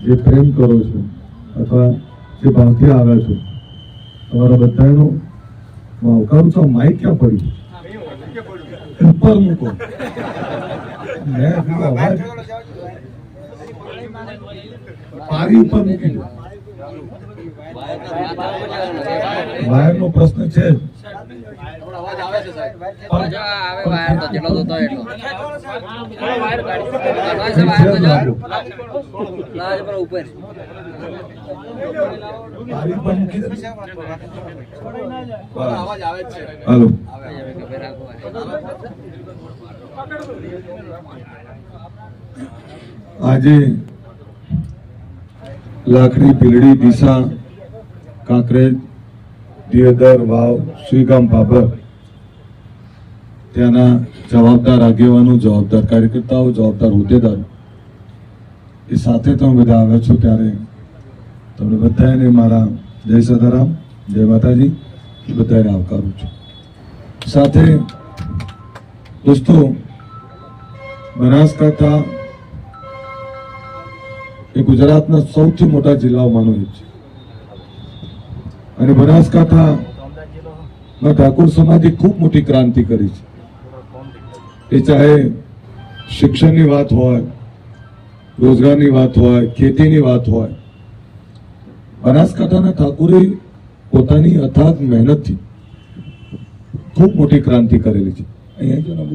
જે પ્રેમ કરો છો અથવા જે ભાવથી આવ્યા છો, તમારા બધાનો હું આવકારું છું. માઇક ક્યાં પડ્યું? ઉપર મૂકો. પારી ઉપર મૂકી દો. વાયરનો પ્રશ્ન છે. હાલો, આજે લાખણી, ભીલડી, ડીસા, કાંકરેજ, દિયોદર, વાવ, શ્રીગામ, ભાભર ત્યાંના જવાબદાર આગેવાનો, જવાબદાર કાર્યકર્તાઓ, જવાબદાર હોદ્દેદારો એ સાથે તમે બધા આવ્યા છો ત્યારે તમને બધાને મારા જય સદારામ, જય માતાજી બધાને આવકારું છું. સાથે દોસ્તો, બનાસકાંઠા એ ગુજરાતના સૌથી મોટા જિલ્લાઓમાંનો એક છે અને બનાસકાંઠામાં ઠાકોર સમાજે ખૂબ મોટી ક્રાંતિ કરી છે. એ ચાહે શિક્ષણની વાત હોય, રોજગારની વાત હોય, ખેતીની વાત હોય, બનાસકાંઠાના ઠાકોરે પોતાની અથાગ મહેનતથી ખૂબ મોટી ક્રાંતિ કરેલી છે. અહીંયા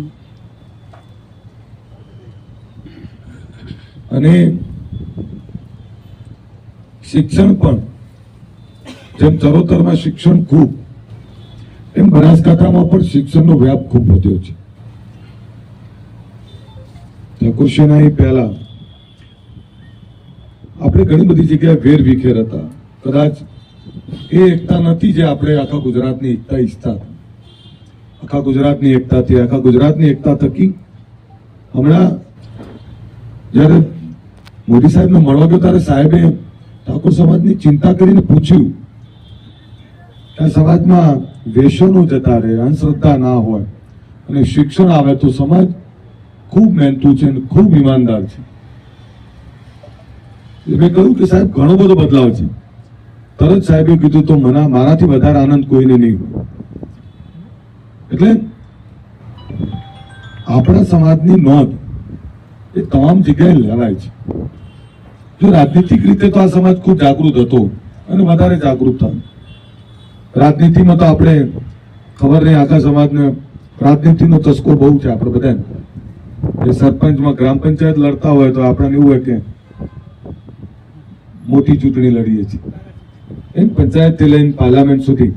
અને શિક્ષણ પણ જેમ ચરોતરમાં શિક્ષણ ખૂબ, એમ બનાસકાંઠામાં પણ શિક્ષણનો વ્યાપ ખૂબ વધ્યો છે. ઠાકોરશીના પહેલા આપણે ઘણી બધી જગ્યાએ વેર વિખેર હતા. કદાચ એ એકતા નથી જે આપણે આખા ગુજરાતની એકતા ઈચ્છતા હતા. આખા ગુજરાતની એકતાથી, આખા ગુજરાતની એકતા થકી હમણાં જયારે મોદી સાહેબને મળવા ગયો ત્યારે સાહેબે ઠાકોર સમાજની ચિંતા કરીને પૂછ્યું કે આ સમાજમાં વ્યસનો જતા રહે, અંધશ્રદ્ધા ના હોય અને શિક્ષણ આવે તો સમાજ ખૂબ મહેનતુ છે અને ખૂબ ઈમાનદાર છે. મેં કહ્યું કે સાહેબ ઘણો બધો બદલાવ છે. તરત સાહેબે કીધું તો મારાથી વધારે આનંદ કોઈને નહીં હોય. એટલે આપણા સમાજની નોંધ એ તમામ જગ્યાએ લેવાય છે. જો રાજનીતિક રીતે તો આ સમાજ ખૂબ જાગૃત હતો અને વધારે જાગૃત થયો. રાજનીતિમાં તો આપણે ખબર નહીં, આખા સમાજને રાજનીતિનો ચસ્કો બહુ છે. આપણે બધાને એ સરપંચમાં ગ્રામ પંચાયત લડતા હોય તો આપણને એવું હોય કે મોટી ચૂંટણી લડીએ છીએ. એમ પંચાયતથી લઈને પાર્લામેન્ટ સુધી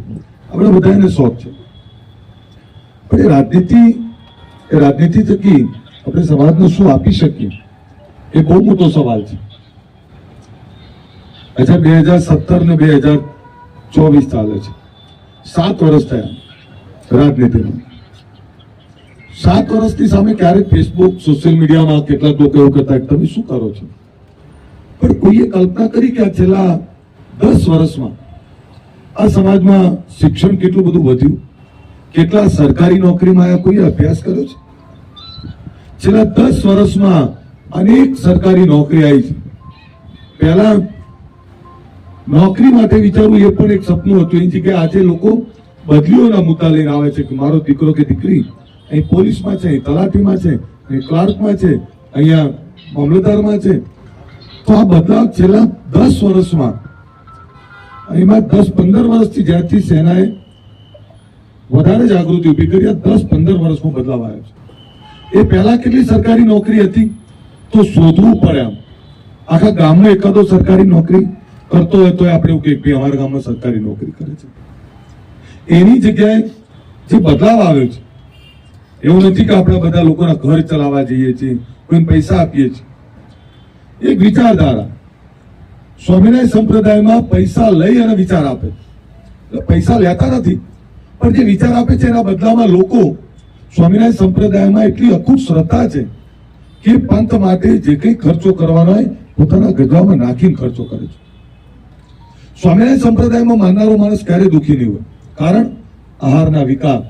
આપણે બધાને શોખ છે. પણ એ રાજનીતિ થકી આપણે સમાજને શું આપી શકીએ એ બહુ મોટો સવાલ છે. અચ્છા, 2017 ને 2024 ચાલે છે. 7 વર્ષ થયા રાજનીતિમાં. 7 વર્ષની સામે ક્યારેક ફેસબુક, સોશિયલ મીડિયામાં કેટલાક લોકો એવું કહેતા તમે શું કરો છો, પણ કોઈએ કલ્પના કરી કે આ છેલ્લા 10 વર્ષમાં આ સમાજમાં શિક્ષણ કેટલું બધું વધ્યું, કેટલા સરકારી નોકરીમાં આયા, કોઈએ અભ્યાસ કર્યો છે? છેલ્લા 10 વર્ષમાં અનેક સરકારી નોકરી આવી છે. પહેલા નોકરી માટે વિચારવું એ પણ એક સપનું હતું. એની જગ્યાએ આજે લોકો બદલીઓના મુદ્દા લઈને આવે છે કે મારો દીકરો કે દીકરી અહીં પોલીસમાં છે, અહીં તલાટીમાં છે, અહીં ક્લાર્કમાં છે, અહીંયા મામલતદારમાં છે. તો આ બદલાવ છેલ્લા 10 વર્ષમાં, એમાં 10-15 વર્ષથી જ્યારથી સેનાએ વધારે જાગૃતિ ઉભી કરી, 10-15 વર્ષમાં બદલાવ આવ્યો છે. એ પહેલા કેટલી સરકારી નોકરી હતી તો શોધવું પડે. આમ આખા ગામમાં એકાદો સરકારી નોકરી કરતો હોય તો આપણે એવું કે અમારા ગામમાં સરકારી નોકરી કરે છે. એની જગ્યાએ જે બદલાવ આવ્યો છે, એવું નથી કે આપણે બધા લોકોના ઘર ચલાવવા જઈએ છીએ, કોઈને પૈસા આપીએ છીએ. એક વિચારધારા, સ્વામિનારાયણ સંપ્રદાયમાં પૈસા લઈ અને વિચાર આપે. પૈસા લેતા નથી, પણ જે વિચાર આપે છે એના બદલામાં લોકો સ્વામિનારાયણ સંપ્રદાયમાં એટલી અખૂટ શ્રદ્ધા છે કે પંથ માટે જે કંઈ ખર્ચો કરવાનો હોય પોતાના ગજવામાં નાખીને ખર્ચો કરે છે. સ્વામિનારાયણ સંપ્રદાયમાં માનનારો માણસ ક્યારે દુઃખી નહીં હોય. કારણ આહારના વિકાર,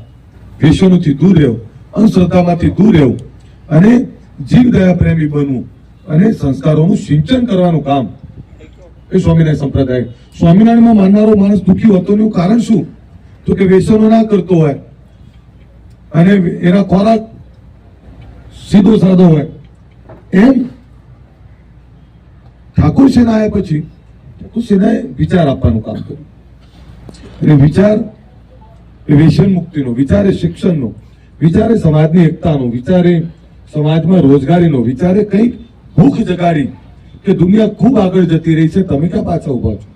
વ્યસનોથી દૂર રહેવું, અંધશ્રદ્ધામાંથી દૂર રહેવું અને જીવ દયા પ્રેમી બનવું અને સંસ્કારોનું સિંચન કરવાનું કામ એ સ્વામિનારાયણ સંપ્રદાય. સ્વામિનારાયણમાં માનનારો માણસ દુઃખી હોતો એનું કારણ શું? તો કે વ્યસનો ના કરતો હોય અને એના ખોરાક સીધો સાદો હોય. એમ ઠાકોર સેના આવ્યા પછી ઠાકોર સેનાએ વિચાર આપવાનું કામ કર્યું. અને વિચાર એ વ્યસન મુક્તિનો, વિચાર એ શિક્ષણનો, વિચાર એ સમાજની એકતાનો, વિચાર એ સમાજમાં રોજગારીનો, વિચાર એ કંઈક ભૂખ જગાડી કે દુનિયા ખૂબ આગળ જતી રહી છે, તમે ક્યાં પાછા ઉભા છો?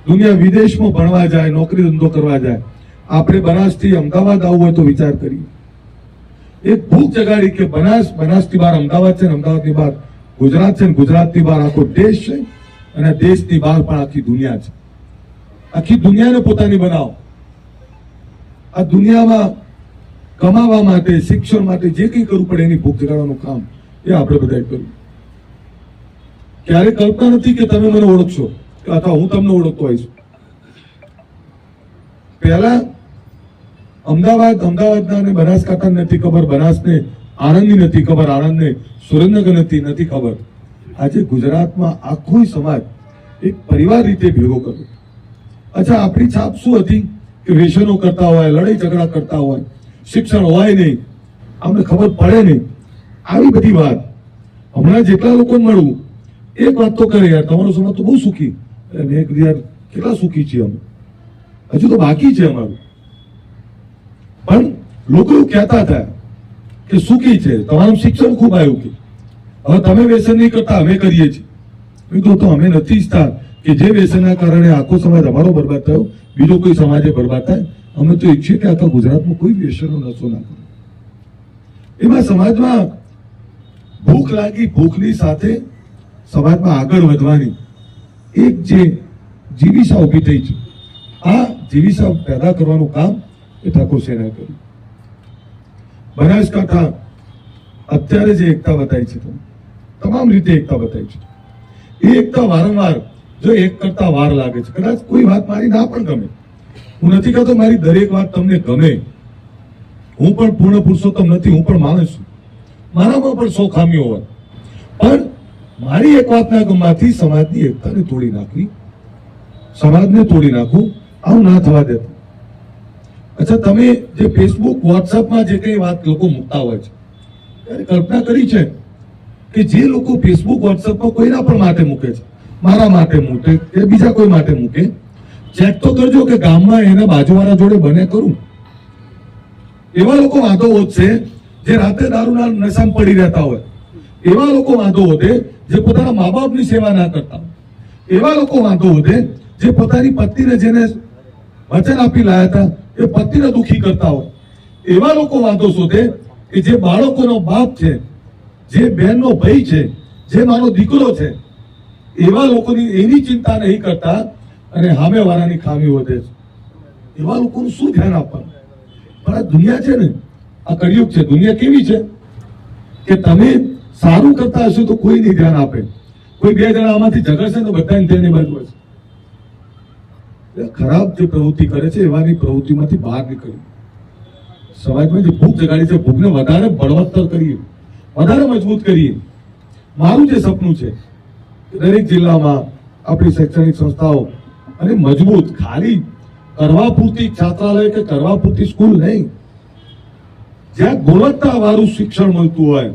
દુનિયા વિદેશમાં ભણવા જાય, નોકરી ધંધો કરવા જાય, આપણે બનાસથી અમદાવાદ આવવું હોય તો વિચાર કરીએ. એક ભૂખ જગાડી કે બનાસથી બહાર અમદાવાદ છે, અમદાવાદની બહાર ગુજરાત છે, ગુજરાતની બહાર આખો દેશ છે, અને દેશની બહાર પણ આખી દુનિયા છે. આખી દુનિયાને પોતાની બનાવો. આ દુનિયામાં કમાવા માટે, શિક્ષણ માટે જે કંઈ કરવું પડે એની ભૂખ જગાડવાનું કામ એ આપણે બધાએ કર્યું. ક્યારે કલ્પના નથી કે તમે મને ઓળખશો અથવા હું તમને ઓળખતો હોઈશ. પહેલા અમદાવાદના અને બનાસકાંઠા નથી ખબર, બનાસને આણંદની નથી ખબર, આણંદને સુરેન્દ્રનગર નથી ખબર. આજે ગુજરાતમાં આખો સમાજ એક પરિવાર રીતે ભેગો કર્યો. અચ્છા, આપણી છાપ શું હતી કે વ્યસનો કરતા હોય, લડાઈ ઝઘડા કરતા હોય, શિક્ષણ હોય નહીં, અમને ખબર પડે નહીં, આવી બધી વાત. હમણાં જેટલા લોકો મળવું એક વાત તો કરે, યાર તમારો સમાજ તો બહુ સુખી. મેં કીધું યાર કેટલા સુખી છીએ અમે, હજુ તો બાકી છે અમારું. પણ લોકો એવું કહેતા હતા કે સુખી છે, તમારું શિક્ષણ ખૂબ આવ્યું, કે હવે તમે વ્યસન નહીં કરતા, અમે કરીએ છીએ. કીધું તો અમે નથી ઈચ્છતા કે જે વ્યસનના કારણે આખો સમાજ અમારો બરબાદ થયો, બીજો કોઈ સમાજે બરબાદ થાય. અમે તો ઈચ્છીએ કે આખા ગુજરાતમાં કોઈ વ્યસનનો નશો ના કરે. એમાં સમાજમાં ભૂખ લાગી, ભૂખની સાથે સમાજમાં આગળ વધવાની એક જે જીવિષા ઉભી થઈ છે, આ જીવિષા પેદા કરવાનું કામ એ ઠાકોર સેનાએ કર્યું. બનાસકાંઠા અત્યારે જે એકતા બતાવી છે, તમામ રીતે એકતા બતાવી છે, એ એકતા વારંવાર જો એક કરતા વાર લાગે છે. કદાચ કોઈ વાત મારી ના પણ ગમે, હું નથી કહેતો મારી દરેક વાત તમને ગમે, હું પણ પૂર્ણ પુરુષોત્તમ નથી, હું પણ માણસ છું, મારામાં પણ 100 ખામીઓ હોય, પણ મારી એક વાતના ગમવાથી સમાજની એકતાને તોડી નાખવી, સમાજને તોડી નાખવું, આવું ના થવા દેતું. અચ્છા, તમે જે ફેસબુક, વોટ્સઅપમાં જે કઈ વાત લોકો મૂકતા હોય છે, ત્યારે કલ્પના કરી છે કે જે લોકો ફેસબુક, વોટ્સઅપમાં કોઈના પણ માટે મૂકે છે, મારા માટે મૂકે કે બીજા કોઈ માટે મૂકે, ચેક તો કરજો કે ગામમાં એના બાજુવાળા જોડે બને કરું. એવા લોકો વાંધો વધશે જે રાતે દારૂના નશામાં પડી રહેતા હોય, એવા લોકો વાંધો વધે જે પોતાના મા બાપની સેવા ના કરતા હોય, એવા લોકો વાંધો વધે જે પોતાની પત્નીને જેને વચન આપી લાયા હતા એ પત્નીને દુખી કરતા હોય, એવા લોકો વાંધો શોધે કે જે બાળકોનો બાપ છે, જે બહેનનો ભાઈ છે, જે મારો દીકરો છે, એવા લોકોની એની ચિંતા નહીં કરતા અને સામેવાળાની ખામી વધે છે. એવા લોકોનું શું ધ્યાન આપવાનું? પણ આ દુનિયા છે ને, આ કળિયુગ છે. દુનિયા કેવી છે કે તમે સારું કરતા હશો તો કોઈ નહીં ધ્યાન આપે, કોઈ બે જણા આમાંથી ઝઘડશે તો બધાને તેની બાજુ હશે. ખરાબ જે પ્રવૃત્તિ કરે છે એવાની પ્રવૃત્તિમાંથી બહાર નીકળી સમાજમાં જે ભૂખ જગાડી છે, ભૂખને વધારે બળવત્તર કરીએ, વધારે મજબૂત કરીએ. મારું જે સપનું છે દરેક જિલ્લામાં આપણી શૈક્ષણિક સંસ્થાઓ અને મજબૂત, ખાલી કરવા પૂરતી છાત્રાલય કે કરવા પૂરતી સ્કૂલ નહીં, જ્યાં ગુણવત્તા વાળું શિક્ષણ મળતું હોય,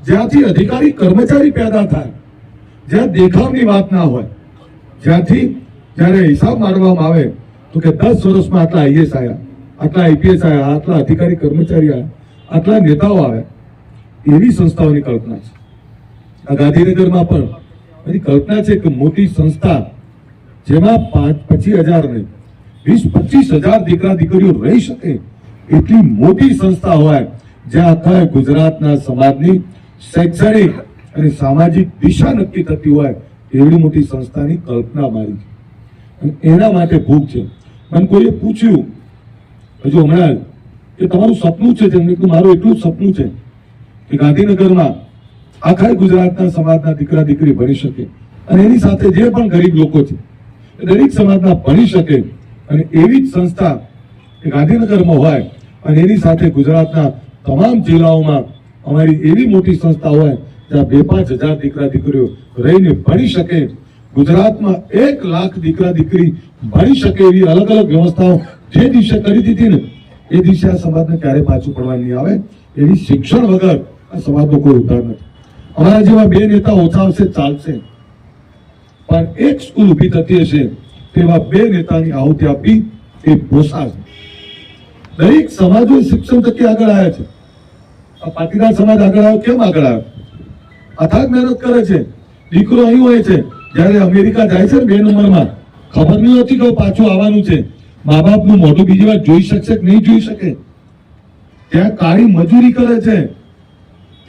જ્યાંથી અધિકારી કર્મચારી પેદા થાય, જ્યાં દેખાવની વાત ના હોય, જ્યાંથી જ્યારે હિસાબ મારવામાં આવે તો કે 10 વર્ષમાં આટલા આઈએસ આવ્યા, આટલા આઈપીએસ આવ્યા, આટલા અધિકારી કર્મચારી આવ્યા, આટલા નેતાઓ આવ્યા, એવી સંસ્થાઓની કલ્પના છે. આ ગાંધીનગરમાં પણ એની કલ્પના છે કે મોટી સંસ્થા જેમાં 25,000 નહીં 20-25,000 દીકરા દીકરીઓ રહી શકે એટલી મોટી સંસ્થા હોય, જ્યાં આખા ગુજરાતના સમાજની શૈક્ષણિક અને સામાજિક દિશા નક્કી થતી હોય, એવી મોટી સંસ્થાની કલ્પના મારી છે. અને એના માટે ભૂખ છે. મને કોઈએ પૂછ્યું હજુ હમણાં કે તમારું સપનું છે, જેમને કીધું મારું એટલું જ સપનું છે કે ગાંધીનગરમાં આખા ગુજરાતના સમાજના દીકરા દીકરી ભણી શકે અને એની સાથે જે પણ ગરીબ લોકો છે દરેક સમાજના ભણી શકે, અને એવી જ સંસ્થા ગાંધીનગરમાં હોય અને એની સાથે ગુજરાતના તમામ જિલ્લાઓમાં અમારી એવી મોટી સંસ્થા હોય ત્યાં 2-5 હજાર દીકરા દીકરીઓ રહીને ભણી શકે, ગુજરાતમાં 1 લાખ દીકરા દીકરી ભણી શકે એવી અલગ અલગ વ્યવસ્થાઓ જે દિશે કરી દીધી ને એ દિશે આ સમાજને ક્યારે પાછું પડવા નહીં આવે. એવી શિક્ષણ વગર આ સમાજનો કોઈ ઉદ્ધાર નથી. અમારા જેવા 2 નેતા ઓછા આવશે ચાલશે, પણ એક સ્કૂલ ઊભી થતી હશે તેવા 2 નેતાની આહુતિ આપી એ પોસાશે. દરેક સમાજો શિક્ષણ થકી આગળ આવ્યા છે. આ પાટીદાર સમાજ આગળ આવ્યો, કેમ આગળ આવ્યો? અથાગ મહેનત કરે છે. દીકરો અહીં હોય છે, જયારે અમેરિકા જાય છે ને 2 નંબરમાં, ખબર નહીં હોતી કે પાછું આવવાનું છે. મા બાપનું મોઢું બીજી વાર જોઈ શકશે કે નહીં જોઈ શકે. ત્યાં કાળી મજૂરી કરે છે,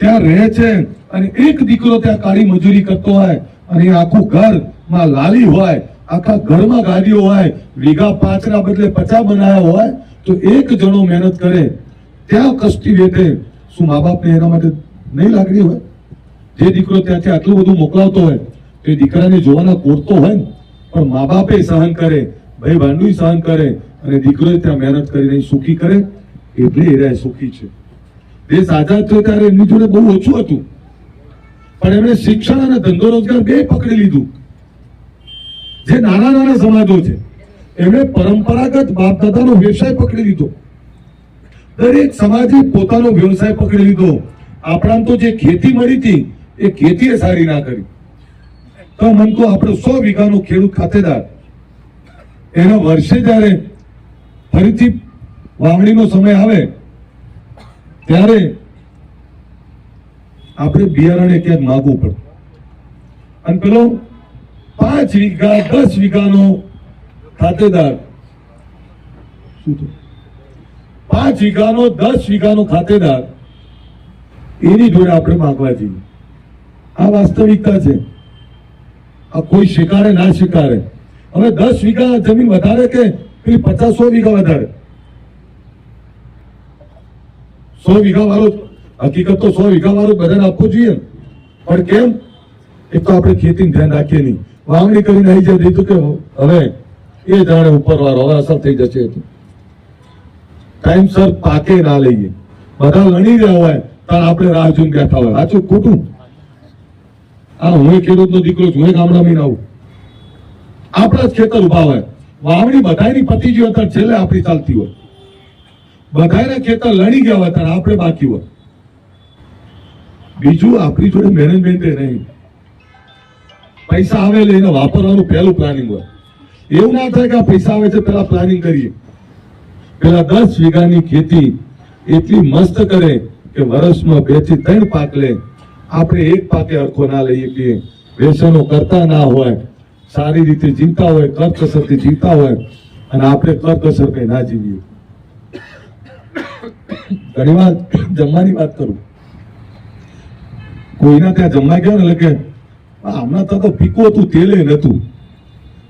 ત્યાં રહે છે, અને એક દીકરો ત્યાં કાળી મજૂરી કરતો હોય અને આખું ઘરમાં લાલી હોય, આખા ઘરમાં ગાડીઓ હોય, વીઘા 5 ના બદલે 50 બનાવ્યા હોય, તો એક જણો મહેનત કરે ત્યાં કષ્ટી વેઠે. શું મા બાપને એના માટે નહીં લાગણી હોય? જે દીકરો ત્યાંથી આટલું બધું મોકલાવતો હોય તો એ દીકરાને જોવાના કોરતો હોય ને, પણ મા બાપે સહન કરે, ભાઈ ભાંડુ સહન કરે, અને દીકરો ત્યાં મહેનત કરીને સુખી કરે, એટલે એ રહ્યા સુખી છે. દેશ આઝાદ થયો ત્યારે એમની જોડે બહુ ઓછું હતું, પણ એમણે શિક્ષણ અને ધંધો રોજગાર 2 પકડી લીધું. જે નાના નાના સમાજો છે એમણે પરંપરાગત બાપ દાદાનો વ્યવસાય પકડી લીધો. દરેક સમાજે પોતાનો વ્યવસાય પકડી લીધો. આપણા તો જે ખેતી મળી હતી એ ખેતીએ સારી ના કરી. તો મન તો આપણો 100 વીઘાનો ખેડૂત ખાતેદાર, એના વર્ષે જયારે ફરીથી વાવણીનો સમય આવે ત્યારે આપણે બિયારણે ક્યાંક માગવું પડે, અને પેલો 5 વીઘા 10 વીઘાનો ખાતેદાર, શું તો 5 વીઘાનો 10 વીઘાનો ખાતેદાર, એની જોડે આપણે માંગવા જઈએ. આ વાસ્તવિકતા છે. આ કોઈ સ્વીકારે ના સ્વીકારે. હવે 10 વીઘા જમીન વધારે કે પેલી 50-100 વીઘા વધારે? 100 વીઘા વાળો, હકીકત તો 100 વીઘા વાળો બધાને આપવો જોઈએ, પણ કેમ? એક તો આપણે ખેતી ધ્યાન રાખીએ નહીં, વાવણી કરીને આવી જાય દીધું કે હવે એ જાણે ઉપર વાળો, હવે અસર થઈ જશે. ટાઈમસર પાકે ના લઈએ, બધા લણી રહ્યા હોય ત્યારે આપણે રાહ જોઈને બેઠા હોય. સાચું ખોટું? આ હું ખેડૂતનો દીકરો છું, ગામડામાં આવું, આપણા જ ખેતર ઉભા હોય, વાવણી બધાની પતી ગઈ હોય છેલ્લે આપણી ચાલતી હોય, બધાના ખેતર લણી ગયા હોય ત્યારે આપણે બાકી હોય. બીજું આપણી જોડે મેનેજમેન્ટ નહીં. પૈસા આવે એટલે એને વાપરવાનું પહેલું પ્લાનિંગ હોય. એવું ના થાય કે આ પૈસા આવે છે પેલા પ્લાનિંગ કરીએ. પેલા 10 વીઘાની ખેતી એટલી મસ્ત કરે કે વર્ષમાં 2 થી 3 પાક લે. આપણે એક પાકે હરખો ના લઈએ કે વ્યસનો કરતા ના હોય, સારી રીતે જીવતા હોય, કરકસરથી જીવતા હોય, અને આપણે કરકસર કઈ ના જીવીએ. ઘણી વાર જમવાની વાત કરું, કોઈના ત્યાં જમવા ગયા ને, એટલે કે હમણાં તો ફીકું હતું, તેલે નતું,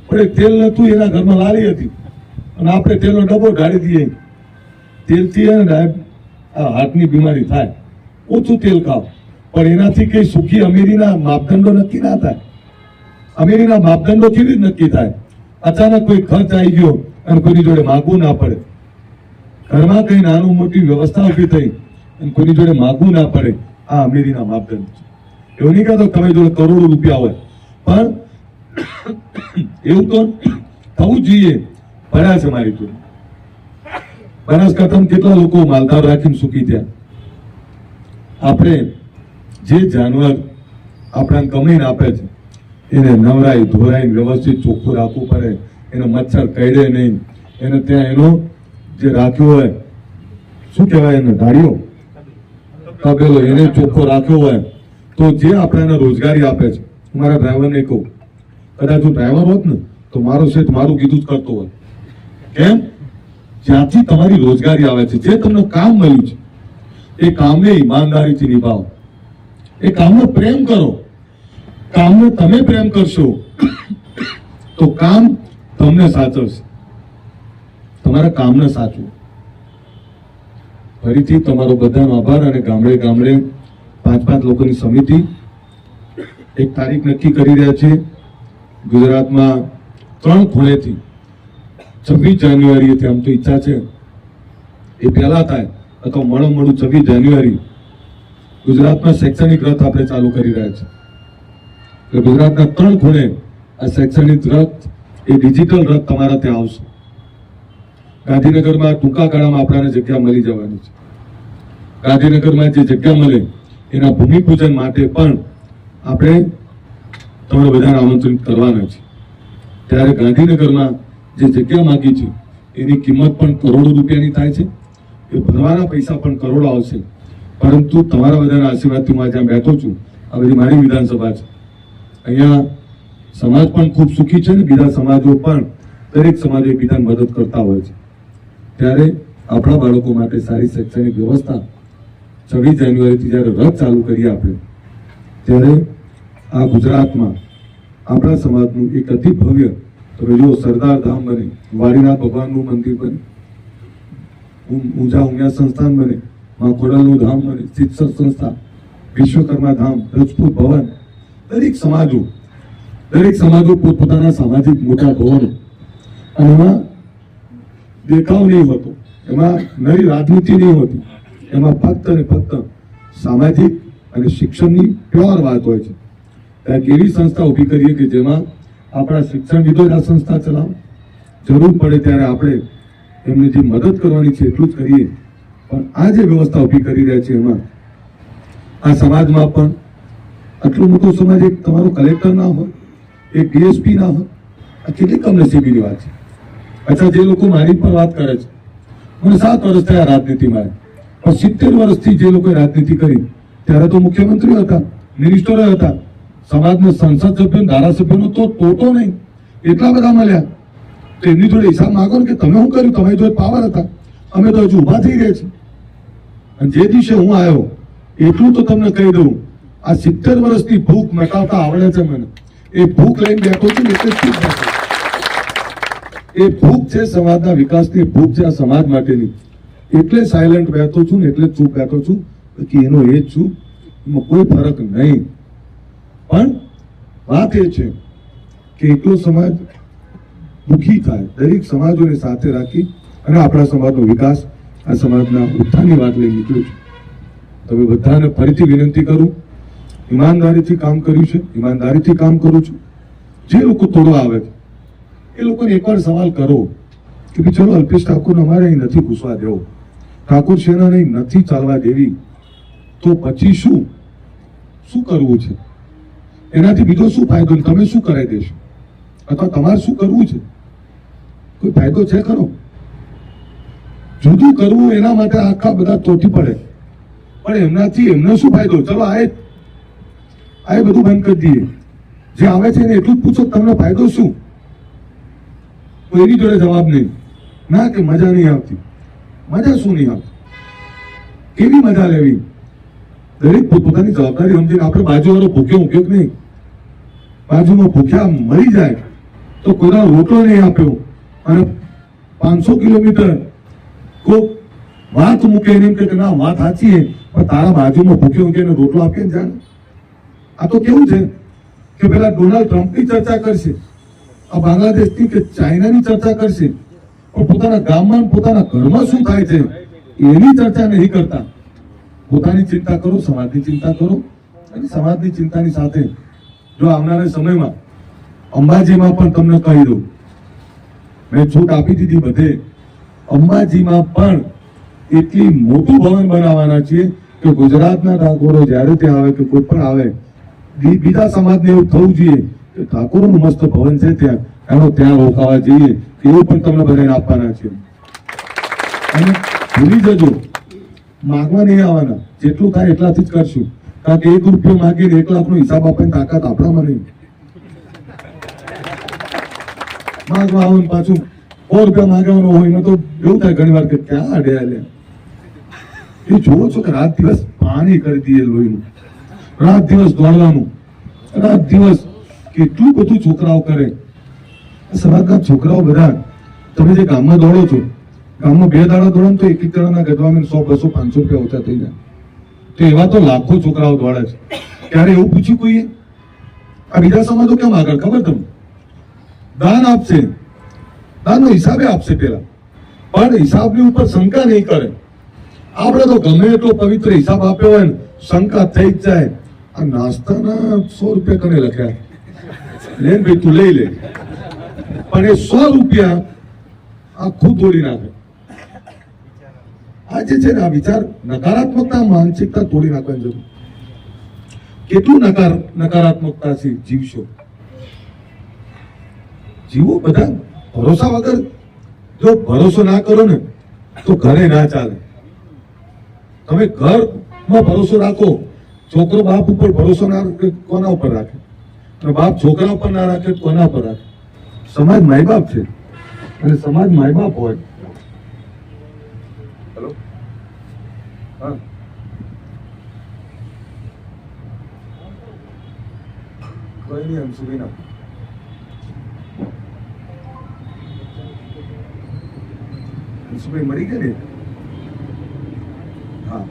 પણ તેલ નતું, એના ઘરમાં લાલી હતી, અને આપણે તેલનો ડબ્બો ઢાળી દઈએ. તેલથી હાર્ટની બીમારી થાય. ઓછું તેલ ખાવ, પણ એનાથી કઈ સુખી અમીરીના માપદંડો નક્કી ના થાય. અમીરીના માપદંડો કેવી રીતે નક્કી થાય? અચાનક કોઈ ખર્ચ આવી ગયો અને કોઈની જોડે માગવું ના પડે. ઘરમાં કઈ નાનું મોટી વ્યવસ્થા ઉભી થઈ અને કોઈની જોડે માગવું ના પડે. આ અમીરીના માપદંડ છે. એવું નહીં કહેતો તમે જોડે કરોડો રૂપિયા હોય, પણ એવું તો થવું જોઈએ. ભણ્યા છે મારી જોડે બનાસકાંઠામાં કેટલા લોકો માલધાર રાખીને સુખી થયા. આપણે જે જાનવર આપણા કમાઈને આપે છે એને નવરાઈ ધોરાઈ વ્યવસ્થિત ચોખ્ખું રાખવું પડે. એને મચ્છર કરડે નહીં. એને ત્યાં એનો જે રાખ્યો હોય, શું કહેવાય એને, ધાડીઓ, તબેલો, એને ચોખ્ખો રાખ્યો હોય તો જે આપણને રોજગારી આપે છે. હું મારા ડ્રાઈવરને કહું, કદાચ હું ડ્રાઈવર હોત ને તો મારો શેઠ મારું કીધું જ કરતો હોય. કેમ? જ્યાંથી તમારી રોજગારી આવે છે, જે તમને કામ મળ્યું છે, એ કામને ઈમાનદારીથી નિભાવો. એ કામનો પ્રેમ કરો. કામનો તમે પ્રેમ કરશો તો કામ તમને સાચવશે. તમારા કામને સાચવું. ફરીથી તમારો બધાનો આભાર. અને ગામડે ગામડે 5-5 લોકોની સમિતિ એક તારીખ નક્કી કરી રહ્યા છે. ગુજરાતમાં 3 ખૂણેથી 26 જાન્યુઆરીથી, આમ તો ઈચ્છા છે એ પહેલા થાય, અથવા મોડું 26 જાન્યુઆરી ગુજરાતમાં શૈક્ષણિક રથ આપણે ચાલુ કરી રહ્યા છીએ. એટલે ગુજરાતના 3 ખૂણે આ શૈક્ષણિક રથ, એ ડિજિટલ રથ તમારા ત્યાં આવશે. ગાંધીનગરમાં ટૂંકા ગાળામાં આપણને જગ્યા મળી જવાની છે. ગાંધીનગરમાં જે જગ્યા મળે એના ભૂમિપૂજન માટે પણ આપણે તમારે બધાને આમંત્રિત કરવાના છે. ત્યારે ગાંધીનગરમાં જે જગ્યા માંગી છે એની કિંમત પણ કરોડો રૂપિયાની થાય છે. એ ભરવાના પૈસા પણ કરોડો આવશે. પરંતુ તમારા બધાના આશીર્વાદથી હું જ્યાં બેઠો છું, આ બધી મારી વિધાનસભા છે. અહીંયા સમાજ પણ ખૂબ સુખી છે ને બીજા સમાજો પણ, દરેક સમાજો એકબીજાને મદદ કરતા હોય છે. ત્યારે આપણા બાળકો માટે સારી શૈક્ષણિક વ્યવસ્થા 26 જાન્યુઆરીથી જ્યારે રથ ચાલુ કરીએ આપણે, ત્યારે આ ગુજરાતમાં આપણા સમાજનું એક અતિ ભવ્ય, તમે જો સરદાર ધામ બને, વાડીનાથ ભગવાનનું મંદિર બને, ઊંઝા ઉમિયા સંસ્થાન બને, માં ખોડલનું ધામ બને, શિક્ષક સંસ્થા, વિશ્વકર્મા ધામ, રજપૂત ભવન, દરેક સમાજો પોતપોતાના સામાજિક મોટા ભવનો, અને એમાં દેખાવ નહીં હોતો, એમાં નવી રાજનીતિ નહીં હોતી, એમાં ફક્ત અને ફક્ત સામાજિક અને શિક્ષણની પ્યોર વાત હોય છે. ત્યાં એવી સંસ્થા ઊભી કરીએ કે જેમાં આપણા શિક્ષણવિદો આ સંસ્થા ચલાવે, જરૂર પડે ત્યારે આપણે એમને જે મદદ કરવાની છે એટલું જ કરીએ. પણ આ જે વ્યવસ્થા ઊભી કરી રહ્યા છે એમાં આ સમાજમાં પણ આટલો મોટો સમાજ, એક તમારો કલેક્ટર ના હોય, એક ડીએસપી ના હોય, આ કેટલી કમનસીબીની વાત છે. અચ્છા, જે લોકો મારી પર વાત કરે છે, મને 7 વર્ષ થયા રાજનીતિમાં, પણ 70 વર્ષથી જે લોકોએ રાજનીતિ કરી ત્યારે તો મુખ્યમંત્રીઓ હતા, મિનિસ્ટરો હતા, સમાજના સંસદ સભ્યો, ધારાસભ્યોનો તો ટોટો નહીં, એટલા બધા મળ્યા. તો એમની જોડે હિસાબ માંગો ને કે તમે શું કર્યું, તમારી જોડે પાવર હતા, અમે તો હજુ ઉભા થઈ ગયા છે. અને જે દિવસે હું આવ્યો એટલું તો તમને કહી દઉં, આ 70 વર્ષની ભૂખ મટાવતા આવડે છે મને. એ ભૂખ લઈને બેઠો છું એટલે ચૂપ બેઠો. એ ભૂખ છે સમાજના વિકાસની, ભૂખ છે આ સમાજ માટેની, એટલે સાયલન્ટ બેઠો છું ને એટલે ચૂપ બેઠો છું. કે એનો એ જ છું, એમાં કોઈ ફરક નહીં. પણ વાત એ છે કે એકલો સમાજ દુઃખી થાય, દરેક સમાજોને સાથે રાખી અને આપણા સમાજનો વિકાસ, આ સમાજના ઉત્થાનની વાત લઈ નીકળ્યું છું. તમે બધાને ફરીથી વિનંતી કરું, ઈમાનદારીથી કામ કર્યું છે, ઈમાનદારીથી કામ કરું છું. જે લોકો તોડવા આવે છે એ લોકોને એકવાર સવાલ કરો કે ભાઈ ચલો અલ્પેશ ઠાકોર અમારે અહીં નથી ઘૂસવા દેવો, ઠાકોર સેનાને નથી ચાલવા દેવી, તો પછી શું કરવું છે? એનાથી બીજો શું ફાયદો? તમે શું કરાવી દેશો? અથવા તમારે શું કરવું છે? કોઈ ફાયદો છે ખરો? જુદું કરવું એના માટે આખા બધા તોટી પડે, પણ એમનાથી એમને શું ફાયદો? ચલો આ બધું બંધ કરી દઈએ. જે આવે છે એને એટલું જ પૂછો તમને ફાયદો શું? કોઈની જોડે જવાબ નહીં. ના કે મજા નહીં આવતી. મજા શું નહીં આવતી? કેવી મજા લેવી? દરેક પોતપોતાની જવાબદારી સમજીને. આપણે બાજુવાળો ભૂખ્યો મૂક્યો નહીં, બાજુમાં ભૂખ્યા મરી જાય તો કોઈનો રોટલો નહીં આપ્યો, અને 500 કિલોમીટર કોઈ વાત મૂકે એમ કે ના વાત સાચી છે, પણ તારા બાજુમાં ભૂખ્યો મૂકે એને રોટલો આપીએ જાણે. આ તો કેવું છે કે પેલા ડોનાલ્ડ ટ્રમ્પની ચર્ચા કરશે, આ બાંગ્લાદેશની કે ચાઇનાની ચર્ચા કરશે, પણ પોતાના ગામમાં પોતાના ઘરમાં શું થાય છે એની ચર્ચા નહીં કરતા. પોતાની ચિંતા કરો, સમાજની ચિંતા કરો, અને સમાજની ચિંતાની સાથે જો આવનારા સમયમાં અંબાજીમાં પણ તમને કહી દઉં, મેં છૂટ આપી દીધી બધે, અંબાજીમાં પણ એટલી મોટું ભવન બનાવવાના છીએ કે ગુજરાતના ઠાકોરો જ્યારે ત્યાં આવે કે કોઈ પણ આવે, બીજા સમાજને એવું થવું જોઈએ કે ઠાકોરનું મસ્ત ભવન છે ત્યાં, એનો ત્યાં રોકાવા જઈએ, એવું પણ તમને બધાને આપવાના છે. અને ભૂલી જજો, માગવા નહીં આવવાના, જેટલું થાય એટલાથી જ કરશું. કારણ કે 1 રૂપિયો માગીને 1 લાખનો હિસાબ આપવાની તાકાત આપણામાં નહીં. માગવા આવો પાછું 100 રૂપિયા માગવાનો હોય એમાં તો એવું થાય ઘણી વાર કે ક્યાં અડ્યા લે. એ જોવો છો કે રાત દિવસ પાણી કરી દઈએ લોહીનું, રાત દિવસ દોડવાનું, રાત દિવસ કેટલું બધું છોકરાઓ કરે. સમાજના છોકરાઓ બધા, તમે જે ગામમાં દોડો છો, ગામમાં 2 દાડા દોડો તો 1 દાડાના ગજવામાં 100, 200, 500 રૂપિયા ઓછા થઈ જાય. તો એવા તો લાખો છોકરાઓ દોડે છે. ત્યારે એવું પૂછ્યું કોઈએ? આ બીજા સમાજો કેમ આગળ ખબર તમને? દાન આપશે, દાનનો હિસાબે આપશે પેલા, પણ હિસાબની ઉપર શંકા નહીં કરે. આપણે તો ગમે એટલો પવિત્ર હિસાબ આપ્યો હોય ને શંકા થઈ જ જાય, આ નાસ્તાના 100 રૂપિયા કને લખ્યા, લે ભાઈ તું લઈ લે, પણ એ 100 રૂપિયા આખું તોડી નાખે. આ જે છે ને, આ વિચાર નકારાત્મકતા, માનસિકતા તોડી નાખવાની જરૂર. કેટલું નકારાત્મકતાથી જીવશો? જીવો બધા ભરોસા વગર. જો ભરોસો ના કરો ને તો ઘરે ના ચાલે. તમે ઘરમાં ભરોસો રાખો, છોકરો બાપ ઉપર ભરોસો ના રાખે, કોના ઉપર રાખે? અને બાપ છોકરા ઉપર ના રાખે, કોના ઉપર રાખે? સમાજ માય બાપ છે, અને સમાજ માય બાપ હોય. હેલો, હા, કોઈ નહીં, અંશુભાઈ ના અંશુભાઈ મળી ગયા ને? હા,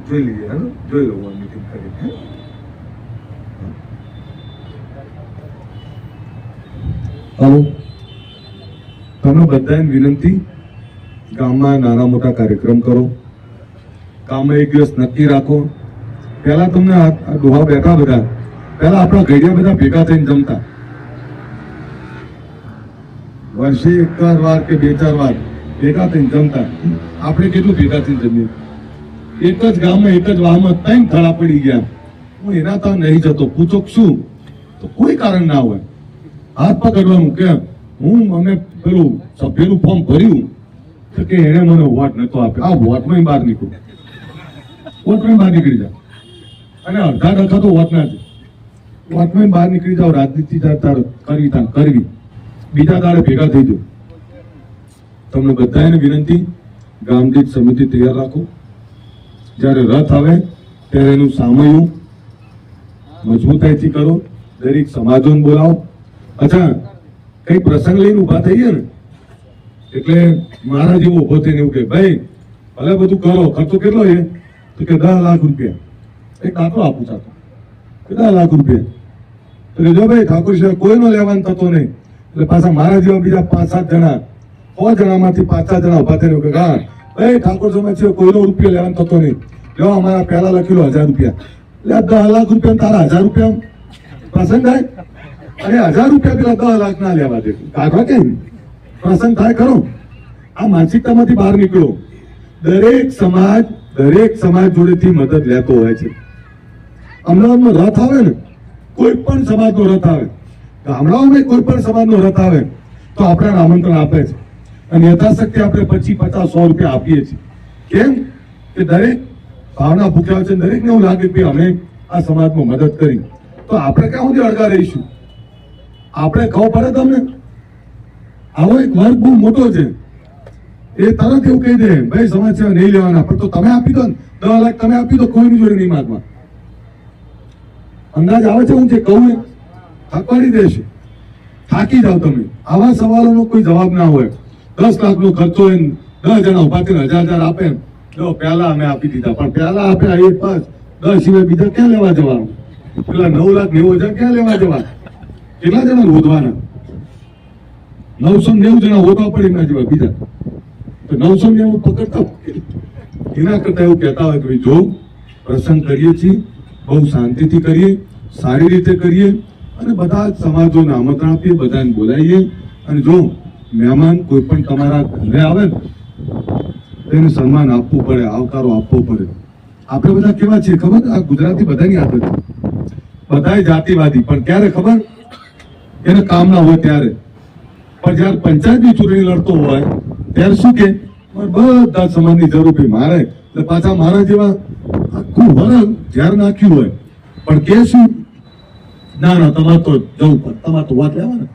જોઈ લઈએ, હા, જોઈ લઉં મીટિંગ કરીને. હાલો, તમે બધાને વિનંતી, ગામમાં નાના મોટા કાર્યક્રમ કરો, ગામમાં એક દિવસ નક્કી રાખો. પહેલા તમને આ ડોહા બેઠા બધા, પહેલા આપણા ઘડિયા બધા ભેગા થઈને જમતા. વર્ષે 1 વાર કે 2-4 વાર ભેગા થઈને જમતા. આપણે કેટલું ભેગા થઈને જમીએ? એક જ ગામમાં એક જ વાહમાં 3 થળા પડી ગયા. હું એના ત્યાં નહીં જતો. પૂછો શું? તો કોઈ કારણ ના હોય, હાથ પકડવાનું કે હું અમે પેલું સભ્યનું ફોર્મ ભર્યું તો કે એને મને વોટ નતો આપ્યો. આ વોટમાં બહાર નીકળ્યું, વોટમાં બહાર નીકળી જાવ. અને અડધા ટકા તો વોટના છે. વોટમાં બહાર નીકળી જાવ, રાજનીતિ કરવી, બીજા દાડે ભેગા થઈ જાવ. તમને બધાને વિનંતી, ગામદીઠ સમિતિ તૈયાર રાખો. જ્યારે રથ આવે ત્યારે એનું સામયું મજબૂતાઈથી કરો. દરેક સમાજોને બોલાવો. અચ્છા, કઈ પ્રસંગ લઈને ઉભા થઈએ ને એટલે મારા જેવો ઉભો થઈને એવું કે ભાઈ ભલે બધું કરો, ખર્ચો કેટલો છે? તો કે 10 લાખ રૂપિયા. એક દાખલો આપું ચાતો, 10 લાખ રૂપિયા. તો જો ભાઈ ઠાકોર સાહેબ કોઈનો લેવાનું થતો નહીં, એટલે પાછા મારા જેવા બીજા 5-7 જણા, 100 જણામાંથી 5-7 જણા ઉભા થઈને કે હા ભાઈ ઠાકોર સમાજ છે, કોઈનો રૂપિયો લેવાનું થતો નહીં, જો અમારા પહેલા લખેલો 1000 રૂપિયા. એટલે 10 લાખ રૂપિયા તારા 1000 રૂપિયા પ્રસંગ થાય? અરે 1000 રૂપિયા પેલા 10 લાખ ના લેવા દે, કાઢવા કેમ? પ્રસંગ થાય ખરો? આ માનસિકતામાંથી બહાર નીકળો. દરેક સમાજ જોડેથી મદદ લેતો હોય છે. અમદાવાદમાં રથ આવે ને, કોઈ પણ સમાજનો રથ આવે, ગામડાઓમાં કોઈ પણ સમાજનો રથ આવે તો આપણે આમંત્રણ આપે છે, અને યથાશક્તિ આપણે 25, 50, 100 રૂપિયા આપીએ છીએ. કેમ કે દરેક ભાવના ભૂખ્યા છે, દરેકને એવું લાગે કે અમે આ સમાજમાં મદદ કરી, તો આપણે ક્યાં સુધી અડગા રહીશું? આપણે ખબર પડે તમને? આવો એક વર્ગ બહુ મોટો છે, એ તરત એવું કહી દે ભાઈ સમાજ સેવા નહીં લેવાના, પણ તો તમે આપી દો ને, 10 લાખ તમે આપી દો, કોઈની જોડે નહીં માંગવા. અંદાજ આવે છે હું જે કહું એ થકવાડી દેશે, થાકી જાવ તમે. આવા સવાલોનો કોઈ જવાબ ના હોય. 10 લાખનો ખર્ચો હોય, 10 જણા ઉભા કરીને 1000 આપે, જો પહેલા અમે આપી દીધા, પણ પહેલા આપ્યા એ પાસ 10 સિવાય બીજા ક્યાં લેવા જવાનું? પેલા 9,90,000 ક્યાં લેવા જવા? કેટલા જણા હોદવાના? 990 જણા હોદવા પડે એના જેવા બીજા. તો 990 પકડતા એના કરતા એવું કહેતા હોય કે જો પ્રસંગ કરીએ છીએ, બહુ શાંતિથી કરીએ, સારી રીતે કરીએ, અને બધા સમાજોને આમંત્રણ આપીએ, બધાને બોલાવીએ. અને જો મહેમાન કોઈ પણ તમારા ઘરે આવે ને તેને સન્માન આપવું પડે, આવકારો આપવો પડે. આપણે બધા કેવા છીએ ખબર? આ ગુજરાતી બધાની આદત છે, બધાય જાતિવાદી, પણ ક્યારે ખબર? એને કામ ના હોય ત્યારે. પણ જયારે પંચાયતની ચૂંટણી લડતો હોય ત્યારે શું કે બધા સમાજની જરૂર ભાઈ મારે, એટલે પાછા મારા જેવા આખું વરસ જયારે નાખ્યું હોય, પણ કે શું ના ના તમારે તો જવું પડે, તમારે તો વાત લેવાના.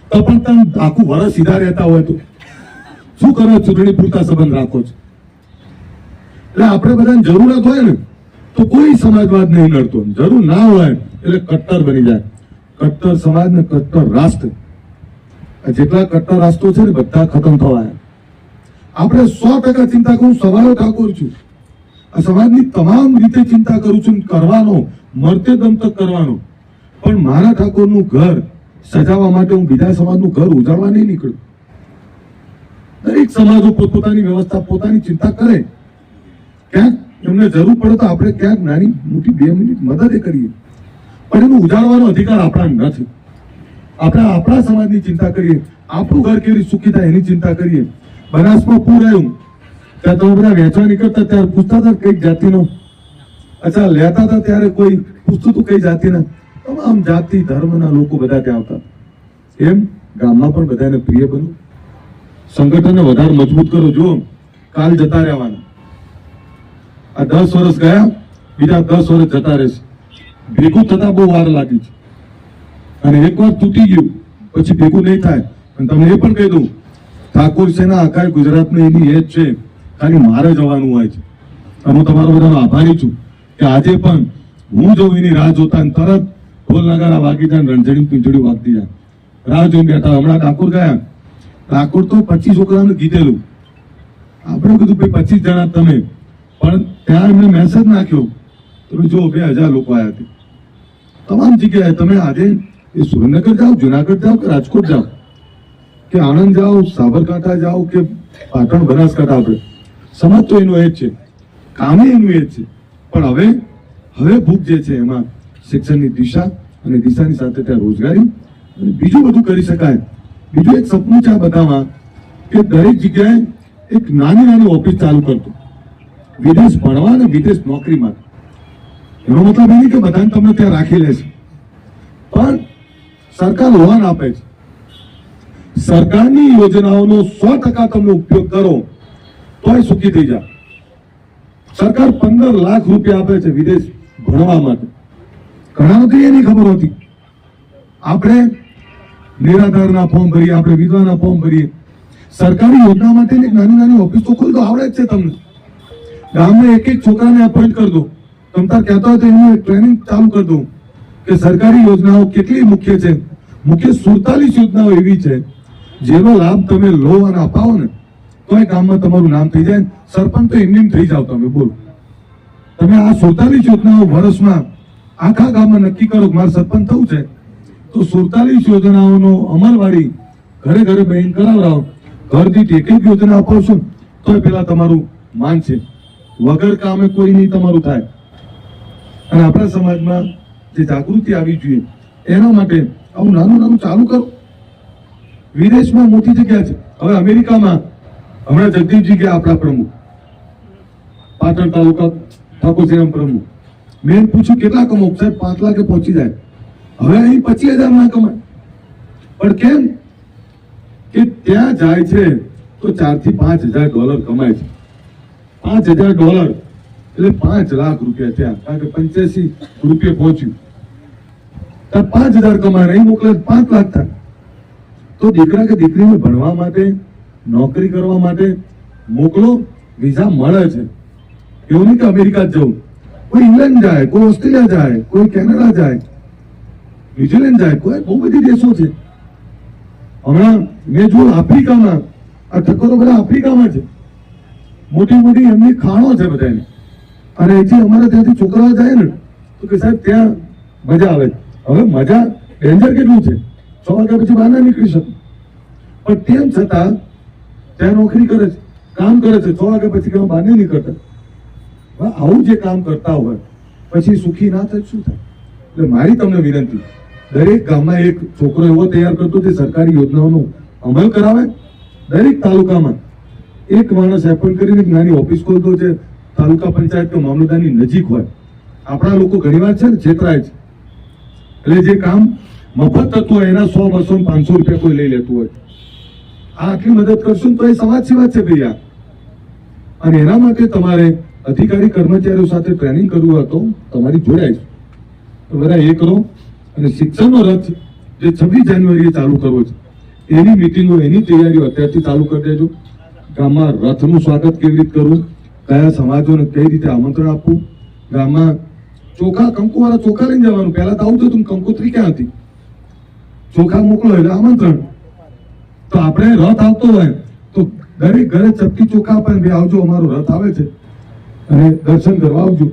તો પણ તમે આખું વરસ સીધા રહેતા હોય તો શું કરો? ચૂંટણી પૂરતા સંબંધ રાખો છો. એટલે આપણે બધાને જરૂરત હોય ને તો કોઈ સમાજવાદ નહીં લડતો, જરૂર ના હોય એટલે કટ્ટર બની જાય. કટ્ટર સમાજ ને કટ્ટર રાષ્ટ્ર, જેટલા કટ્ટર રાષ્ટ્રો છે ને બધા ખતમ થવા. આપણે 100% ચિંતા કરું, સવાલો ઠાકોર છું, આ સમાજની તમામ રીતે ચિંતા કરું છું, કરવાનો મરતે દમ તક કરવાનો. પણ મારા ઠાકોરનું ઘર સજાવવા માટે હું બીજા સમાજનું ઘર ઉજાડવા નહીં નીકળું. દરેક સમાજો પોતપોતાની વ્યવસ્થા પોતાની ચિંતા કરે. ક્યાંક એમને જરૂર પડે તો આપણે ક્યાંક નાની મોટી 2 મિનિટ મદદ કરીએ, પણ એનો ઉજાડવાનો અધિકાર આપણા નથી. આપણે આપણા સમાજની ચિંતા કરીએ, આપણું ઘર કેવી સુખી થાય એની ચિંતા કરીએ. બનાસમાં પૂર આવ્યું ત્યાં તમે બધા વેચવા નીકળતા ત્યારે પૂછતા હતા કઈ જાતિનો, અચ્છા લેતા હતા ત્યારે કોઈ પૂછતું હતું કઈ જાતિના, તમામ જાતિ ધર્મના લોકો બધા ત્યાં આવતા. એમ ગામમાં પણ બધાને પ્રિય બનો, સંગઠનને વધારે મજબૂત કરો. જો કાલ જતા રહેવાના, આ 10 વર્ષ ગયા, બીજા 10 વર્ષ જતા રહેશે. ભેગું થતા બહુ વાર લાગી છે, અને એકવાર તૂટી ગયું પછી ભેગું નહીં થાય. અને તમને એ પણ કહી દઉં, ઠાકોર સેના આખા ગુજરાતમાં એની એ જ છે, ખાલી મારે જવાનું હોય છે. અને હું તમારો બધાનો આભારી છું કે આજે પણ હું જઉં એની રાહ જોતા તરત ઢોલ નગારા વાગી જાય, રણઝડી પીંછડી વાગતી જાય, રાહ જોઈને બેઠા. હમણાં ડાકોર ગયા, ડાકોર તો 25 છોકરાઓને કીધેલું, આપણે કીધું ભાઈ 25 જણા તમે, પણ ત્યાં એમને મેસેજ નાખ્યો, તમે જો 2000 લોકો આવ્યા હતા. તમામ જગ્યાએ તમે આજે એ સુરેન્દ્રનગર જાઓ, જુનાગઢ જાઓ કે રાજકોટ જાઓ કે આણંદ જાઓ, સાબરકાંઠા જાઓ કે પાટણ બનાસકાંઠા, આપણે સમાજ તો એનો એ જ છે, કામે એનું એ જ છે. પણ હવે ભૂખ જે છે એમાં શિક્ષણની દિશા અને દિશાની સાથે ત્યાં રોજગારી અને બીજું બધું કરી શકાય. બીજું એક સપનું છે આ બધામાં કે દરેક જગ્યાએ એક નાની ઓફિસ ચાલુ કરતો, વિદેશ ભણવા અને વિદેશ નોકરી માટે. એનો મતલબ એ નહીં કે બધાને તમને ત્યાં રાખી લેશે, પણ સરકાર લોન આપે છે. સરકારની યોજનાઓનો 100% તમે ઉપયોગ કરો તોય સુખી થઈ જાય. સરકાર 15 લાખ રૂપિયા આપે છે વિદેશ ભણવા માટે. ઘણા નથી એની ખબર હોતી. આપણે નિરાધારના ફોર્મ ભરીએ, આપણે વિધવાના ફોર્મ ભરીએ. સરકારી યોજના માટે નાની ઓફિસો ખોલતો આવડે જ છે તમને. ગામમાં એક છોકરાને અપોઇન્ટ કરી દો, તમે તાર કહેતા હોય તો એનું ટ્રેનિંગ ચાલુ કરી દો કે સરકારી યોજનાઓ કેટલી મુખ્ય છે. મુખ્ય 47 યોજનાઓ એવી છે જેનો લાભ તમે લો અને અપાવો ને તો એ ગામમાં તમારું નામ થઈ જાય. સરપંચ તો એમની થઈ જાવ તમે, બોલો. તમે આ 47 યોજનાઓ વર્ષમાં આખા ગામમાં નક્કી કરો કે મારે સરપંચ થવું છે તો 47 યોજનાઓનો અમલવારી ઘરે ઘરે બેન કરાવરાવો. ઘર દીઠ એક યોજના અપાવશો તો પેલા તમારું માન છે. વગર કામે કોઈ નહીં તમારું થાય. અને આપણા સમાજમાં જે જાગૃતિ આવી જોઈએ એના માટે આવું નાનું ચાલુ કરો. વિદેશમાં મોટી જગ્યા છે. હવે અમેરિકામાં હમણાં જગદીપજી ગયા, આપણા પ્રમુખ, પાટણ તાલુકા ઠાકોર સેના પ્રમુખ. મેં પૂછ્યું કેટલા કમાવ? સાહેબ 5 લાખે પહોંચી જાય. હવે અહીં 25,000 ના કમાય. પણ કેમ કે ત્યાં જાય છે તો $4,000 થી $5,000 કમાય છે. $5,000 એટલે 5 લાખ રૂપિયા થયા, કારણ કે 85 રૂપિયા પહોંચ્યું. 5,000 કમાય, અહીં મોકલે 5 લાખ થાય. તો દીકરા કે દીકરીને ભણવા માટે, નોકરી કરવા માટે મોકલો, વિઝા મળે છે. એવું નહીં કે અમેરિકા જવું. કોઈ ઇંગ્લેન્ડ જાય, કોઈ ઓસ્ટ્રેલિયા જાય, કોઈ કેનેડા જાય, ન્યુઝીલેન્ડ જાય, કોઈ બહુ બધી દેશો છે. હમણાં મેં જોયું આફ્રિકામાં, આ ઠક્કરો બધા આફ્રિકામાં છે. મોટી એમની ખાણો છે બધાને. અને એથી અમારે ત્યાંથી છોકરાઓ જાય ને તો કે સાહેબ ત્યાં મજા આવે. હવે મજા ડેન્જર કેટલું છે, 6 વાગ્યા પછી બહાર ના નીકળી શકે, પણ તેમ છતાં ત્યાં નોકરી કરે છે, કામ કરે છે. 6 વાગ્યા પછી બહાર નહીં નીકળતા. આવું જે કામ કરતા હોય પછી સુખી ના થાય શું થાય? એટલે મારી તમને વિનંતી, દરેક ગામમાં એક છોકરો એવો તૈયાર કરતો જે સરકારી યોજનાઓનો અમલ કરાવે. દરેક તાલુકામાં એક માણસ એપોઇન્ટ કરીને નાની ઓફિસ ખોલતો છે, તાલુકા પંચાયત કે મામલતદારની નજીક હોય. આપણા લોકો ઘણીવાર છે ને છેતરાય છે, એટલે જે કામ મફત થતું હોય એના 100, 200, 500 રૂપિયા કોઈ લઈ લેતું હોય. આ આટલી મદદ કરશું તો એ સમાજ સેવા છે ભૈયા. અને એના માટે તમારે અધિકારી કર્મચારીઓ સાથે ટ્રેનિંગ કરવું હોય તો તમારી જોડાય છે. બધા એ કરો. અને શિક્ષણનો રથ જે 26 જાન્યુઆરીએ ચાલુ કરવો છે એની મિટિંગો, એની તૈયારીઓ અત્યારથી ચાલુ કરી દેજો. ગામમાં રથનું સ્વાગત કેવી રીતે કરવું, કયા સમાજોને કઈ રીતે આમંત્રણ આપવું, ગામમાં ચોખા, કંકુવાળા ચોખા લઈને જવાનું. પહેલા તો આવું હતું, કંકોત્રી ક્યાં હતી? ચોખા મોકલો એટલે આમંત્રણ. તો આપણે રથ આવતો હોય તો દરેક ઘરે ચપટી ચોખા આપે, ભાઈ આવજો અમારો રથ આવે છે અને દર્શન કરવા આવજો.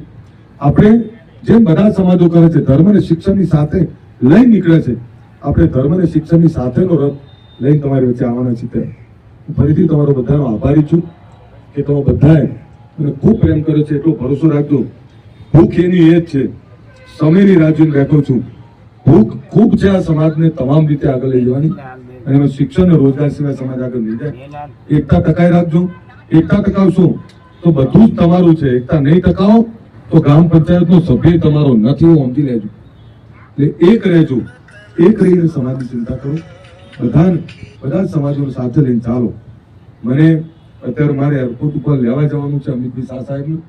આપણે જેમ બધા સમાજો કરે છે, ધર્મ અને શિક્ષણની સાથે લઈ નીકળે છે, આપણે ધર્મ અને શિક્ષણની સાથેનો રથ લઈને તમારી વચ્ચે આવવાના છીએ. હું ફરીથી તમારો બધાનો આભારી છું કે તમે બધાએ મને ખૂબ પ્રેમ કર્યો છે. એટલો ભરોસો રાખજો. ભૂખ એની એ જ છે, સમયની રાહ જોઈને બેઠો છું. ભૂખ ખૂબ છે આ સમાજને તમામ રીતે આગળ લઈ જવાની, અને એમાં શિક્ષણ અને રોજગાર સિવાય સમાજ આગળ નહીં જાય. એકતા ટકાઈ રાખજો. એકતા ટકાવશો તો બધું જ તમારું છે. એકતા નહીં ટકાવો તો ગ્રામ પંચાયતનો સભ્ય તમારો નથી, એવું સમજી લેજો. એટલે એક રહેજો, એક રહીને સમાજની ચિંતા કરો. બધા જ સમાજોને સાથે લઈને ચાલો. મને અત્યારે મારે એરપોર્ટ ઉપર લેવા જવાનું છે અમિતભાઈ શાહ સાહેબનું,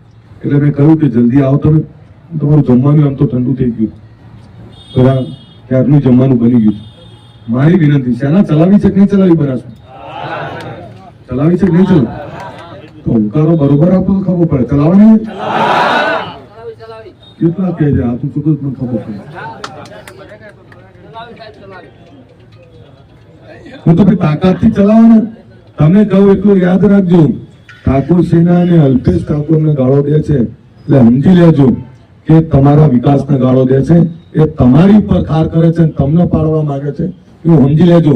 એટલે મેં કહ્યું કે જલ્દી આવો તમે. તમારું જમવાનું આમ તો ઠંડુ થઈ ગયું, બધા ક્યારનું જમવાનું બની ગયું. મારી વિનંતી, શેના ચલાવી છે કે નહીં ચલાવી? બનાસું ચલાવી છે કે નહીં ચલાવી? તો હુંકારો બરોબર આપો તો ખબર પડે. ચલાવવાની કેટલા કે છે આ તું ચૂકું મને ખબર પડે. હું તો ભાઈ તાકાતથી ચલાવો ને. તમે કહું એટલું યાદ રાખજો. ઠાકોર સેના અને અલ્પેશ ઠાકોરને ગાળો દે છે એટલે સમજી લેજો કે તમારા વિકાસને ગાળો દે છે, એ તમારી ઉપર ખાર કરે છે, તમને પાડવા માંગે છે, એવું સમજી લેજો.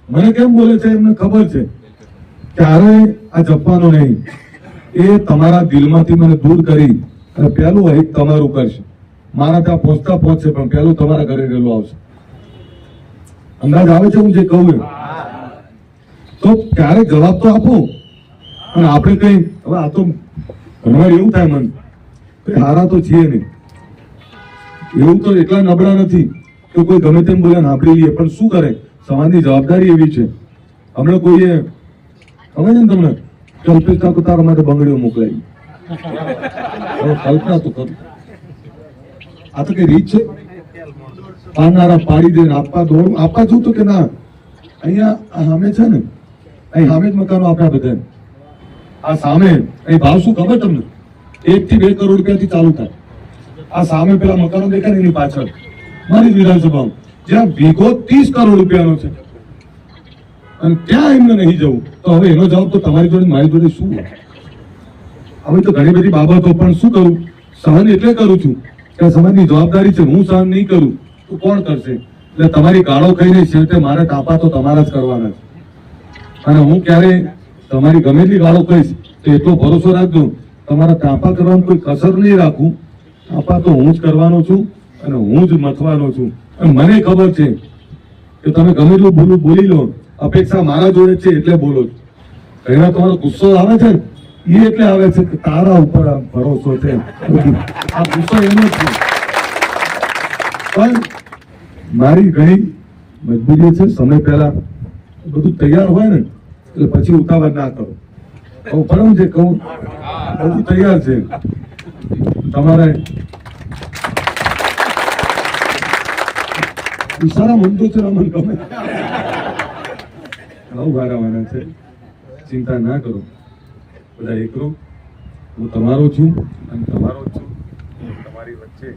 મને કેમ બોલે છે એમને ખબર છે. ક્યારે આ જપવાનો નહીં, એ તમારા દિલમાંથી મને દૂર કરી અને પહેલું એક તમારું કરશે. મારા ત્યાં પહોંચશે પણ પહેલું તમારા ઘરે રહેલું આવશે. અંદાજ આવે છે હું જે કહું એમ? તો ક્યારેક જવાબ તો આપો. અને આપણે કઈ હવે આ તો ઘણીવાર એવું થાય મન કઈ હારા તો છીએ નહીં, એવું તો એટલા નબળા નથી કે કોઈ ગમે તેમ બોલે સાંભળી લઈએ. પણ શું કરે, સમાજની જવાબદારી એવી છે. હમણાં કોઈએ ખબર છે ને તમને કલ્પિત ઠાકોર તારા માટે બંગડીઓ મોકલાવી. કલ્પના તો કરું, આ તો કઈ રીત છે? પાનારા પાડી દે આપવા દોડું આપવા છું તો કે ના. અહીંયા સામે છે ને, અહીં સામે જ મકાનો આપ્યા બધા. આ સામે અહીં ભાવ શું ખબર તમને? 1 થી 2 કરોડ રૂપિયાથી ચાલુ થાય. આ સામે પેલા મકાનો દેખાય ને એની પાછળ મારી વિધાનસભા જ્યાં વીઘો 30 કરોડ રૂપિયાનો છે, અને ત્યાં એમને નહીં જવું. તો હવે એનો જવાબ તો તમારી જોડે મારી જોડે શું? હવે તો ઘણી બધી બાબતો પણ શું કરું, સહન એટલે કરું છું કે સમાજની જવાબદારી છે. હું સહન નહીં કરું તો કોણ કરશે? એટલે તમારી ગાળો ખાઈને છેવટે મારે ટાપા તો તમારા જ કરવાના છે. અને હું ક્યારે તમારી ગમે એટલી ગાળો કહીશ તો એટલો ભરોસો રાખજો, તમારા ટાપા કરવાનું કોઈ કસર નહીં રાખું. ટાપા તો હું જ કરવાનો છું અને હું જ મથવાનો છું. અને મને ખબર છે કે તમે ગમે એટલું બોલી લો, અપેક્ષા મારા જોડે છે એટલે બોલો છો. ઘણા તમારો ગુસ્સો આવે છે એ એટલે આવે છે કે તારા ઉપર ભરોસો છે. આ ગુસ્સો એનો છે. પણ મારી ઘણી મજબૂરી છે. સમય પહેલા બધું તૈયાર હોય ને એટલે પછી ઉતાવળ ના કરો. પણ જે કહું બધું તૈયાર છે. તમારે સારા મનતો છે, મને ગમે. વારાવાના છે, ચિંતા ના કરો. બધા એકરો, હું તમારો છું અને તમારો જ છું. તમારી વચ્ચે